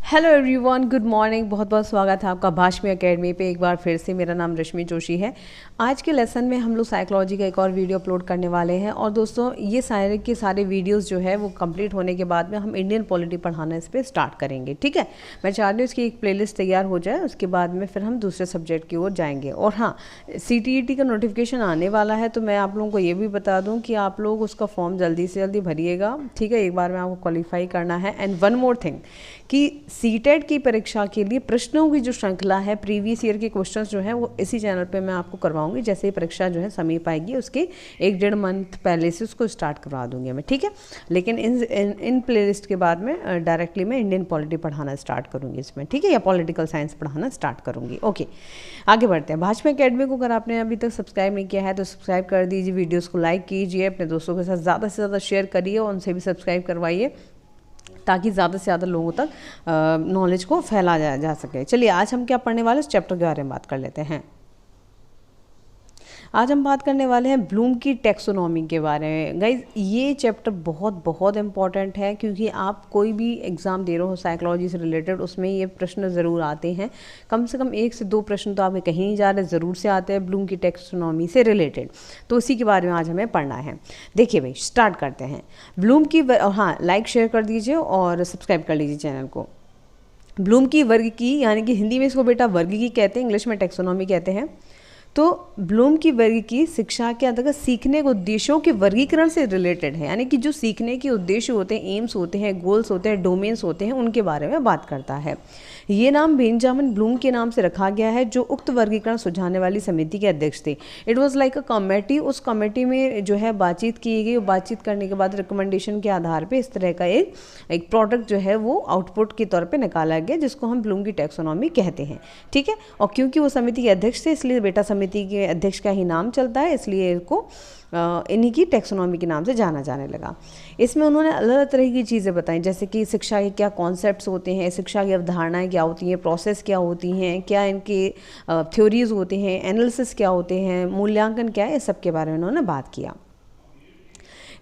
Hello everyone, good morning. बहुत बहुत स्वागत है आपका भाष्मी एकेडमी पे एक बार फिर से। मेरा नाम रश्मि जोशी है। आज के लेसन में हम लोग साइकोलॉजी का एक और वीडियो अपलोड करने वाले हैं। और दोस्तों, ये सारे के सारे वीडियोस जो है वो कंप्लीट होने के बाद में हम इंडियन पॉलिटी पढ़ाना इस पर स्टार्ट करेंगे। ठीक है, मैं चाहती हूँ इसकी एक प्लेलिस्ट तैयार हो जाए, उसके बाद में फिर हम दूसरे सब्जेक्ट की ओर जाएंगे। और हाँ, CTET का नोटिफिकेशन आने वाला है, तो मैं आप लोगों को ये भी बता दूँ कि आप लोग उसका फॉर्म जल्दी से जल्दी भरिएगा। ठीक है, एक बार में आपको क्वालिफाई करना है। एंड वन मोर थिंग कि सीटेट की परीक्षा के लिए प्रश्नों की जो श्रृंखला है, प्रीवियस ईयर के क्वेश्चंस जो है वो इसी चैनल पे मैं आपको करवाऊंगी। जैसे ही परीक्षा जो है समीप आएगी, उसके 1-1.5 मंथ पहले से उसको स्टार्ट करवा दूंगी मैं। ठीक है, लेकिन इन प्लेलिस्ट के बाद में डायरेक्टली मैं इंडियन पॉलिटी पढ़ाना स्टार्ट करूँगी इसमें। ठीक है, या पॉलिटिकल साइंस पढ़ाना स्टार्ट करूँगी। ओके, आगे बढ़ते हैं। भाष्मी एकेडमी को अगर आपने अभी तक सब्सक्राइब नहीं किया है तो सब्सक्राइब कर दीजिए, वीडियोज़ को लाइक कीजिए, अपने दोस्तों के साथ ज़्यादा से ज़्यादा शेयर करिए और उनसे भी सब्सक्राइब करवाइए, ताकि ज़्यादा से ज़्यादा लोगों तक नॉलेज को फैलाया जा सके। चलिए, आज हम क्या पढ़ने वाले, इस चैप्टर के बारे में बात कर लेते हैं। आज हम बात करने वाले हैं ब्लूम की टैक्सोनॉमी के बारे में। गाइज, ये चैप्टर बहुत बहुत इंपॉर्टेंट है, क्योंकि आप कोई भी एग्ज़ाम दे रहे हो साइकोलॉजी से रिलेटेड, उसमें ये प्रश्न ज़रूर आते हैं। कम से कम 1 से 2 प्रश्न तो आपके कहीं नहीं जा रहे, ज़रूर से आते हैं ब्लूम की टैक्सोनॉमी से रिलेटेड। तो उसी के बारे में आज हमें पढ़ना है। देखिए भाई, स्टार्ट करते हैं। ब्लूम की हाँ, लाइक शेयर कर दीजिए और सब्सक्राइब कर लीजिए चैनल को। ब्लूम की वर्ग की, यानी कि हिंदी में इसको बेटा वर्ग की कहते हैं, इंग्लिश में टैक्सोनॉमी कहते हैं। तो ब्लूम की वर्ग की शिक्षा के अंतर्गत सीखने के उद्देश्यों के वर्गीकरण से रिलेटेड है, यानी कि जो सीखने के उद्देश्य होते हैं, एम्स होते हैं, गोल्स होते हैं, डोमेन्स होते हैं, उनके बारे में बात करता है। ये नाम बेंजामिन ब्लूम के नाम से रखा गया है, जो उक्त वर्गीकरण सुझाने वाली समिति के अध्यक्ष थे। It was like a committee. उस कमेटी में जो है बातचीत की गई, बातचीत करने के बाद रिकमेंडेशन के आधार पर इस तरह का एक प्रोडक्ट जो है वो आउटपुट के तौर पर निकाला गया, जिसको हम ब्लूम की टैक्सोनॉमी कहते हैं। ठीक है, और क्योंकि वो समिति के अध्यक्ष थे, इसलिए बेटा समिति के अध्यक्ष का ही नाम चलता है, इसलिए इसको इन्हीं की टैक्सोनॉमी के नाम से जाना जाने लगा। इसमें उन्होंने अलग अलग तरह की चीज़ें बताई, जैसे कि शिक्षा के क्या कॉन्सेप्ट्स होते हैं, शिक्षा की अवधारणाएं क्या होती हैं, प्रोसेस क्या होती हैं, क्या इनके थ्योरीज होते हैं, एनालिसिस क्या होते हैं, मूल्यांकन क्या है, इस सब के बारे में उन्होंने बात किया।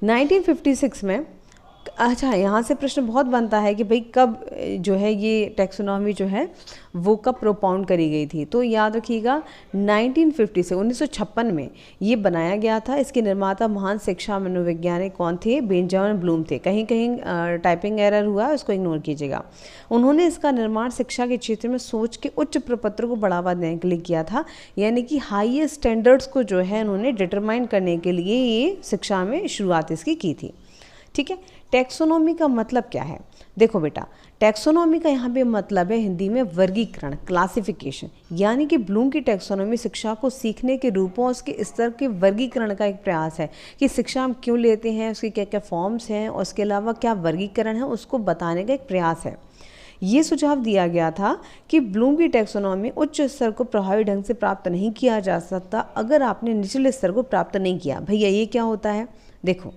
1956 में, अच्छा, यहाँ से प्रश्न बहुत बनता है कि भाई कब जो है ये टैक्सोनॉमी जो है वो कब प्रोपाउंड करी गई थी। तो याद रखिएगा, 1950 से 1956 में ये बनाया गया था। इसके निर्माता महान शिक्षा मनोवैज्ञानिक कौन थे? बेंजामिन ब्लूम थे। कहीं कहीं टाइपिंग एरर हुआ, उसको इग्नोर कीजिएगा। उन्होंने इसका निर्माण शिक्षा के क्षेत्र में सोच के उच्च प्रपत्र को बढ़ावा देने के लिए किया था, यानी कि हाई स्टैंडर्ड्स को जो है उन्होंने डिटरमाइन करने के लिए ये शिक्षा में शुरुआत इसकी की थी। ठीक है, टैक्सोनॉमी का मतलब क्या है? देखो बेटा, टैक्सोनॉमी का यहाँ पे मतलब है हिंदी में वर्गीकरण, क्लासिफिकेशन। यानी कि ब्लूम की टैक्सोनॉमी शिक्षा को सीखने के रूपों, उसके स्तर के वर्गीकरण का एक प्रयास है कि शिक्षा हम क्यों लेते हैं, उसके क्या क्या फॉर्म्स हैं, और उसके अलावा क्या वर्गीकरण है, उसको बताने का एक प्रयास है। ये सुझाव दिया गया था कि ब्लूम की टैक्सोनॉमी उच्च स्तर को प्रभावी ढंग से प्राप्त नहीं किया जा सकता अगर आपने निचले स्तर को प्राप्त नहीं किया। भैया, ये क्या होता है? देखो,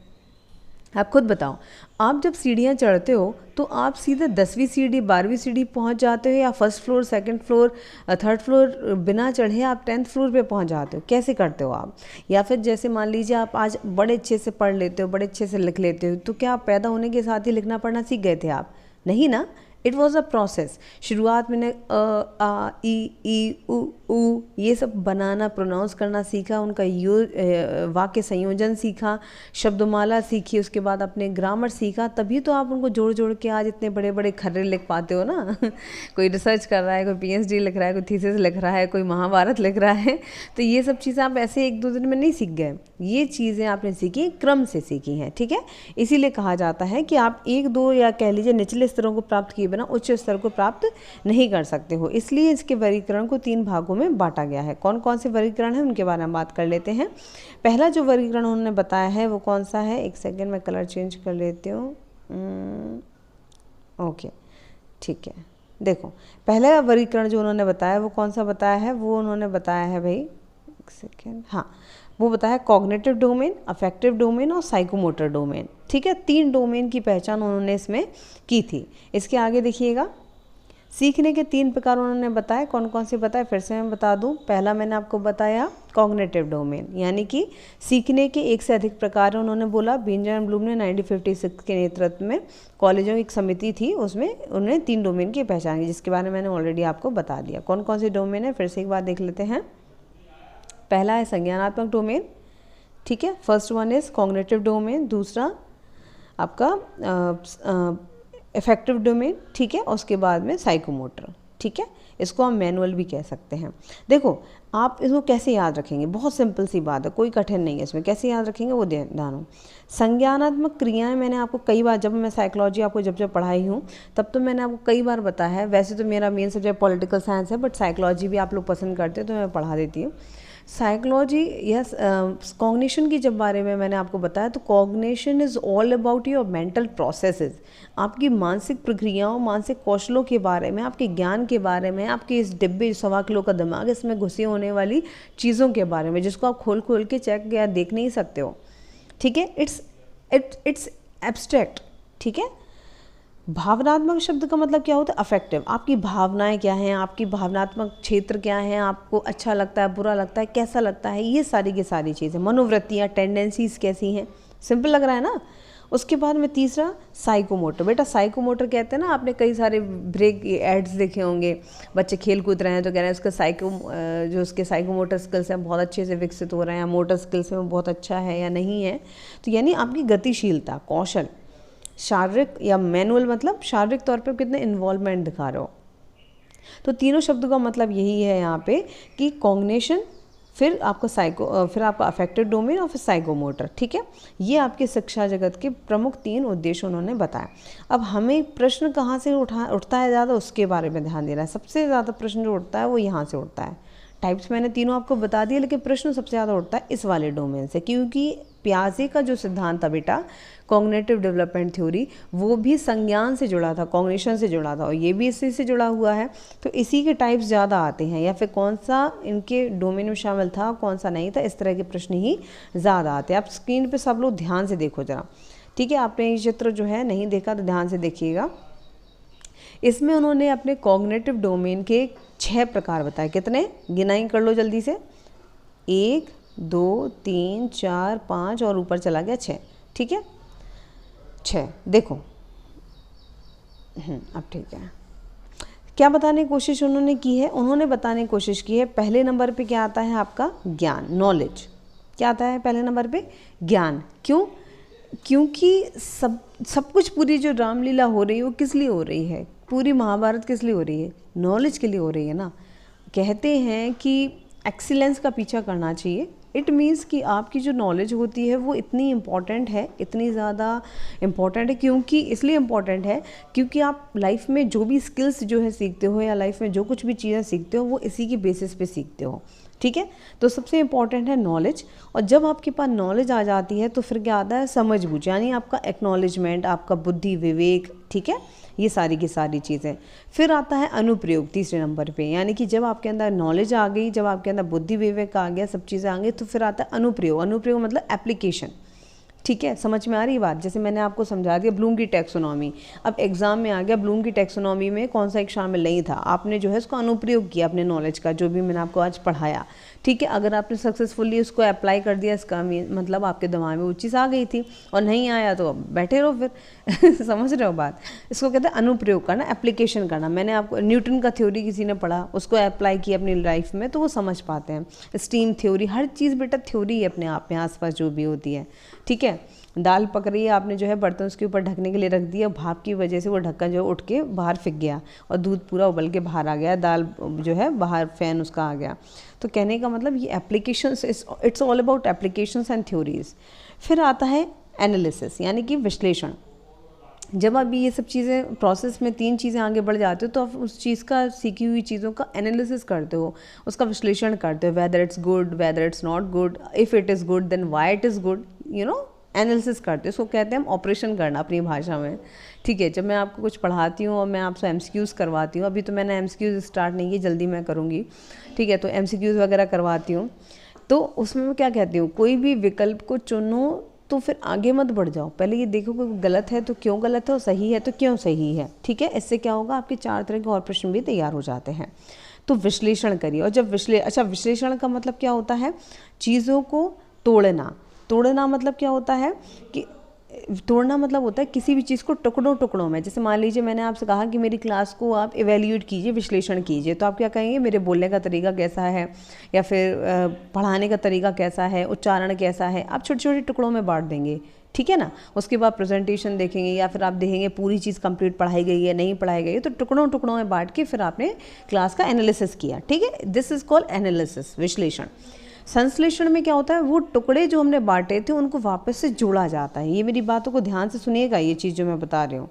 आप खुद बताओ। आप जब सीढ़ियाँ चढ़ते हो तो आप सीधे 10वीं सीढ़ी 12वीं सीढ़ी पहुँच जाते हो, या first floor, second floor, third floor बिना चढ़े आप 10th फ्लोर पे पहुँच जाते हो? कैसे करते हो आप? या फिर जैसे मान लीजिए आप आज बड़े अच्छे से पढ़ लेते हो, बड़े अच्छे से लिख लेते हो, तो क्या आप पैदा होने के साथ ही लिखना पढ़ना सीख गए थे आप? नहीं ना। It was a process. शुरुआत में अ, आ, ई, उ ये सब बनाना, प्रोनाउंस करना सीखा, उनका वाक्य संयोजन सीखा, शब्दमाला सीखी, उसके बाद अपने ग्रामर सीखा, तभी तो आप उनको जोड़ जोड़ के आज इतने बड़े बड़े खर्रे लिख पाते हो ना। कोई रिसर्च कर रहा है, कोई PhD लिख रहा है, कोई थीसिस लिख रहा है, कोई महाभारत लिख रहा है। तो ये सब चीज़ें आप ऐसे 1-2 दिन में नहीं सीख गए, ये चीज़ें आपने सीखी, क्रम से सीखी हैं। ठीक है, इसीलिए कहा जाता है कि आप 1-2 या कह लीजिए निचले स्तरों को प्राप्त किए बिना उच्च स्तर को प्राप्त नहीं कर सकते हो। इसलिए इसके वर्गीकरण को 3 भागों में बांटा गया है। कौन कौन से वर्गीकरण है उनके बारे में बात कर लेते हैं। पहला जो वर्गीकरण उन्होंने बताया है वो कौन सा है? एक सेकेंड, मैं कलर चेंज कर लेती हूँ। ओके, ठीक है। देखो, पहला वर्गीकरण जो उन्होंने बताया वो कौन सा बताया है? वो उन्होंने बताया है भाई, एक सेकेंड, हाँ, वो बताया कॉग्निटिव डोमेन, अफेक्टिव डोमेन और साइकोमोटर डोमेन। ठीक है, 3 डोमेन की पहचान उन्होंने इसमें की थी। इसके आगे देखिएगा, सीखने के 3 प्रकार उन्होंने बताए, कौन कौन से बताए फिर से मैं बता दूं। पहला मैंने आपको बताया कॉग्निटिव डोमेन, यानी कि सीखने के एक से अधिक प्रकार उन्होंने बोला। बेंजामिन ब्लूम ने 1956 के नेतृत्व में कॉलेजों की एक समिति थी, उसमें उन्होंने 3 डोमेन की पहचान की, जिसके बारे में मैंने ऑलरेडी आपको बता दिया। कौन कौन से डोमेन है फिर से एक बार देख लेते हैं। पहला है संज्ञानात्मक डोमेन, ठीक है, first one is cognitive domain. दूसरा आपका इफेक्टिव डोमेन, ठीक है, और उसके बाद में साइकोमोटर, ठीक है, इसको हम मैनुअल भी कह सकते हैं। देखो आप इसको कैसे याद रखेंगे, बहुत सिंपल सी बात है, कोई कठिन नहीं है इसमें, कैसे याद रखेंगे वो ध्यान हो। संज्ञानात्मक क्रियाएं मैंने आपको कई बार, जब मैं साइकोलॉजी आपको जब पढ़ाई हूँ तब तो मैंने आपको कई बार बताया है। वैसे तो मेरा मेन सब्जेक्ट पॉलिटिकल साइंस है, बट साइकोलॉजी भी आप लोग पसंद करते हैं तो मैं पढ़ा देती हूँ। साइकोलॉजी या कॉग्निशन की जब बारे में मैंने आपको बताया, तो cognition is all about your mental processes, आपकी मानसिक प्रक्रियाओं, मानसिक कौशलों के बारे में, आपके ज्ञान के बारे में, आपके इस डिब्बे 1.25 किलो का दिमाग, इसमें घुसे होने वाली चीज़ों के बारे में, जिसको आप खोल खोल के चेक या देख नहीं सकते हो, ठीक है। इट्स एब्स्ट्रैक्ट, ठीक है। भावनात्मक शब्द का मतलब क्या होता है, अफेक्टिव, आपकी भावनाएं क्या हैं, आपकी भावनात्मक क्षेत्र क्या है, आपको अच्छा लगता है, बुरा लगता है, कैसा लगता है, ये सारी की सारी चीज़ें, मनोवृत्तियाँ, टेंडेंसीज कैसी हैं, सिंपल लग रहा है ना। उसके बाद में तीसरा साइकोमोटर। बेटा साइकोमोटर कहते हैं ना, आपने कई सारे ब्रेक एड्स देखे होंगे, बच्चे खेल कूद रहे हैं तो कह रहे हैं उसका जो उसके साइकोमोटर स्किल्स हैं बहुत अच्छे से विकसित हो रहे हैं, मोटर स्किल्स में बहुत अच्छा है या नहीं है। तो यानी आपकी गतिशीलता, कौशल, शारीरिक या मैनुअल मतलब शारीरिक तौर पे कितने इन्वॉल्वमेंट दिखा रहे हो। तो तीनों शब्दों का मतलब यही है यहाँ पे कि कॉग्निशन, फिर आपका फिर आपका अफेक्टिव डोमेन और फिर साइकोमोटर, ठीक है। ये आपके शिक्षा जगत के प्रमुख 3 उद्देश्य उन्होंने बताया। अब हमें प्रश्न कहाँ से उठता है ज़्यादा, उसके बारे में ध्यान देना है। सबसे ज़्यादा प्रश्न जो उठता है वो यहाँ से उठता है। टाइप्स मैंने तीनों आपको बता दिए, लेकिन प्रश्न सबसे ज़्यादा उठता है इस वाले डोमेन से, क्योंकि पियाजे का जो सिद्धांत था बेटा, कॉग्निटिव डेवलपमेंट थ्योरी, वो भी संज्ञान से जुड़ा था, कॉग्निशन से जुड़ा था, और ये भी इसी से जुड़ा हुआ है। तो इसी के टाइप्स ज़्यादा आते हैं, या फिर कौन सा इनके डोमेन में शामिल था कौन सा नहीं था, इस तरह के प्रश्न ही ज़्यादा आते हैं। आप स्क्रीन पे सब लोग ध्यान से देखो ज़रा, ठीक है। आपने ये चित्र जो है नहीं देखा तो ध्यान से देखिएगा। इसमें उन्होंने अपने कॉग्निटिव डोमेन के 6 प्रकार बताए। कितने, गिनाई कर लो जल्दी से, 1 2 3 4 5 और ऊपर चला गया 6, ठीक है, 6। देखो अब ठीक है, क्या बताने की कोशिश उन्होंने की है, उन्होंने बताने की कोशिश की है पहले नंबर पे क्या आता है आपका ज्ञान, नॉलेज। क्या आता है पहले नंबर पे, ज्ञान। क्यों, क्योंकि सब कुछ, पूरी जो रामलीला हो रही है वो किस लिए हो रही है, पूरी महाभारत किस लिए हो रही है, नॉलेज के लिए हो रही है ना। कहते हैं कि एक्सीलेंस का पीछा करना चाहिए। इट मीन्स कि आपकी जो नॉलेज होती है वो इतनी इम्पॉर्टेंट है, इतनी ज़्यादा इम्पॉर्टेंट है, क्योंकि इसलिए इम्पॉर्टेंट है क्योंकि आप लाइफ में जो भी स्किल्स जो है सीखते हो, या लाइफ में जो कुछ भी चीज़ें सीखते हो वो इसी की बेसिस पे सीखते हो, ठीक है। तो सबसे इम्पॉर्टेंट है नॉलेज, और जब आपके पास नॉलेज आ जाती है तो फिर क्या आता है, समझ बूझ, यानी आपका एक्नॉलेजमेंट, आपका बुद्धि विवेक, ठीक है, ये सारी की सारी चीज़ें। फिर आता है अनुप्रयोग तीसरे नंबर पे, यानी कि जब आपके अंदर नॉलेज आ गई, जब आपके अंदर बुद्धि विवेक आ गया, सब चीज़ें आ गई, तो फिर आता है अनुप्रयोग। अनुप्रयोग मतलब एप्लीकेशन, ठीक है, समझ में आ रही बात। जैसे मैंने आपको समझा दिया ब्लूम की टैक्सोनॉमी, अब एग्जाम में आ गया ब्लूम की टैक्सोनॉमी में कौन सा एक शामिल नहीं था, आपने जो है उसको अनुप्रयोग किया अपने नॉलेज का, जो भी मैंने आपको आज पढ़ाया, ठीक है। अगर आपने सक्सेसफुली उसको अप्लाई कर दिया, इसका मतलब आपके दिमाग में वो चीज़ आ गई थी, और नहीं आया तो बैठे रहो फिर समझ रहे हो बात। इसको कहते हैं अनुप्रयोग करना, एप्लीकेशन करना। मैंने आपको न्यूटन का थ्योरी किसी ने पढ़ा, उसको अप्लाई किया अपनी लाइफ में, तो वो समझ पाते हैं। स्टीम थ्योरी, हर चीज़ बेटा थ्योरी है अपने आप में, आसपास जो भी होती है, ठीक है। दाल पक रही है, आपने जो है बर्तन उसके ऊपर ढकने के लिए रख दिया, भाप की वजह से वो ढक्कन जो उठ के बाहर फेंक गया और दूध पूरा उबल के बाहर आ गया, दाल जो है बाहर फैन उसका आ गया। तो कहने का मतलब ये applications, it's all about applications and theories. फिर आता है एनालिसिस, यानी कि विश्लेषण। जब आप ये सब चीज़ें प्रोसेस में 3 चीज़ें आगे बढ़ जाते हो तो आप उस चीज़ का, सीखी हुई चीज़ों का एनालिसिस करते हो, उसका विश्लेषण करते हो, whether it's good, whether it's not good, if it is good then why it is good, you know, analysis करते हैं। उसको कहते हैं हम ऑपरेशन करना अपनी भाषा में, ठीक है। जब मैं आपको कुछ पढ़ाती हूँ और मैं आपसे एमसीक्यूज़ करवाती हूँ, अभी तो मैंने एमसीक्यूज़ स्टार्ट नहीं की, जल्दी मैं करूँगी, ठीक है, तो एमसीक्यूज़ वगैरह करवाती हूँ, तो उसमें मैं क्या कहती हूँ, कोई भी विकल्प को चुनो तो फिर आगे मत बढ़ जाओ, पहले ये देखो कि गलत है तो क्यों गलत है और सही है तो क्यों सही है। ठीक है, इससे क्या होगा, आपके 4 तरह के और प्रश्न भी तैयार हो जाते हैं। तो विश्लेषण करिए। और जब विश्लेषण का मतलब क्या होता है, चीज़ों को तोड़ना। तोड़ना मतलब क्या होता है कि तोड़ना मतलब होता है किसी भी चीज़ को टुकड़ों टुकड़ों में। जैसे मान लीजिए मैंने आपसे कहा कि मेरी क्लास को आप इवेल्यूएट कीजिए, विश्लेषण कीजिए, तो आप क्या कहेंगे, मेरे बोलने का तरीका कैसा है, या फिर पढ़ाने का तरीका कैसा है, उच्चारण कैसा है, आप छोटे छोटे टुकड़ों में बांट देंगे। ठीक है ना। उसके बाद प्रेजेंटेशन देखेंगे, या फिर आप देखेंगे पूरी चीज़ कंप्लीट पढ़ाई गई है नहीं पढ़ाई गई है, तो टुकड़ों टुकड़ों में बांट के फिर आपने क्लास का एनालिसिस किया। ठीक है, दिस इज कॉल्ड एनालिसिस, विश्लेषण। संश्लेषण में क्या होता है, वो टुकड़े जो हमने बांटे थे उनको वापस से जोड़ा जाता है। ये मेरी बातों को ध्यान से सुनिएगा, ये चीज़ जो मैं बता रही हूँ।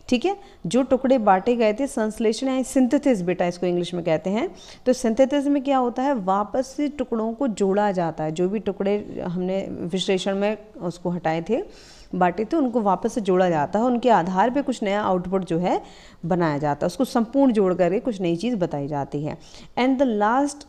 ठीक है, जो टुकड़े बांटे गए थे, संश्लेषण या सिंथेसिस बेटा इसको इंग्लिश में कहते हैं। तो सिंथेसिस में क्या होता है, वापस से टुकड़ों को जोड़ा जाता है। जो भी टुकड़े हमने विश्लेषण में उसको हटाए थे, बांटे थे, उनको वापस से जोड़ा जाता है। उनके आधार पे कुछ नया आउटपुट जो है बनाया जाता है, उसको संपूर्ण जोड़ करके कुछ नई चीज़ बताई जाती है। एंड द लास्ट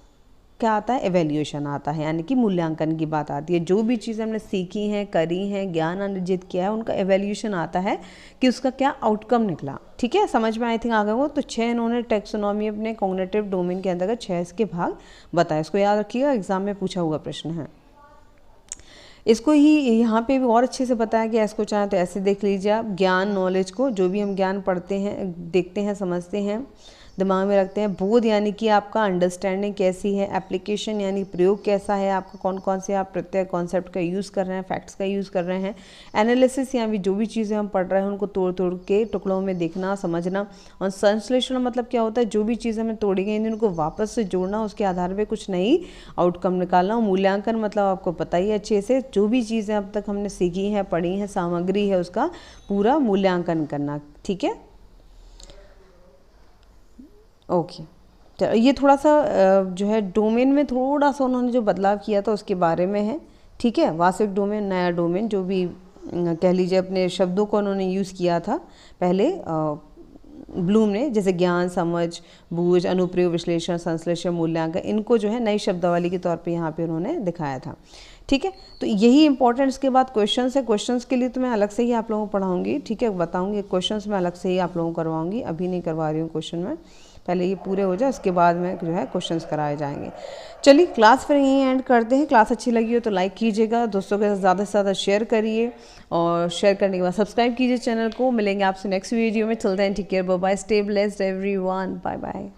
क्या आता है, एवेल्यूएशन आता है, यानी कि मूल्यांकन की बात आती है। जो भी चीज़ें हमने सीखी हैं, करी हैं, ज्ञान अर्जित किया है, उनका एवेल्यूएशन आता है कि उसका क्या आउटकम निकला। ठीक है, समझ में आई थिंक आ गए हो। तो 6 इन्होंने टैक्सोनॉमी अपने कॉग्निटिव डोमेन के अंतर्गत 6 इसके भाग बताए। इसको याद रखिएगा, एग्जाम में पूछा हुआ प्रश्न है। इसको ही यहाँ पे भी और अच्छे से बताया गया। इसको चाहे तो ऐसे देख लीजिए आप, ज्ञान, नॉलेज को, जो भी हम ज्ञान पढ़ते हैं, देखते हैं, समझते हैं, दिमाग में रखते हैं। बोध यानी कि आपका अंडरस्टैंडिंग कैसी है, एप्लीकेशन यानी प्रयोग कैसा है आपका, कौन कौन से आप प्रत्यय कॉन्सेप्ट का यूज़ कर रहे हैं, फैक्ट्स का यूज़ कर रहे हैं। एनालिसिस यानी जो भी चीज़ें हम पढ़ रहे हैं उनको तोड़ तोड़ के टुकड़ों में देखना, समझना। और संश्लेषण मतलब क्या होता है, जो भी चीज़ें हमें तोड़ी गई उनको वापस से जोड़ना, उसके आधार पर कुछ नई आउटकम निकालना। मूल्यांकन मतलब आपको पता ही अच्छे से, जो भी चीज़ें अब तक हमने सीखी हैं, पढ़ी हैं, सामग्री है, उसका पूरा मूल्यांकन करना। ठीक है, ओके। चलो, ये थोड़ा सा जो है डोमेन में थोड़ा सा उन्होंने जो बदलाव किया था उसके बारे में है। ठीक है, वास्तविक डोमेन, नया डोमेन, जो भी कह लीजिए अपने शब्दों को उन्होंने यूज़ किया था पहले ब्लूम ने, जैसे ज्ञान, समझ, बूझ, अनुप्रयोग, विश्लेषण, संश्लेषण, मूल्यांकन, इनको जो है नई शब्दावली के तौर पे यहाँ पे उन्होंने दिखाया था। ठीक है, तो यही इंपॉर्टेंट। इसके बाद क्वेश्चंस है। क्वेश्चंस के लिए तो मैं अलग से ही आप लोगों को पढ़ाऊँगी। ठीक है, बताऊँगी क्वेश्चंस मैं अलग से ही आप लोगों को करवाऊँगी, अभी नहीं करवा रही हूँ क्वेश्चन में। पहले ये पूरे हो जाए, उसके बाद में जो है क्वेश्चंस कराए जाएंगे। चलिए, क्लास फिर यहीं एंड करते हैं। क्लास अच्छी लगी हो तो लाइक कीजिएगा, दोस्तों के साथ ज़्यादा से ज़्यादा शेयर करिए, और शेयर करने के बाद सब्सक्राइब कीजिए चैनल को। मिलेंगे आपसे नेक्स्ट वीडियो में। Till then take care, bye bye, stay blessed everyone, bye bye.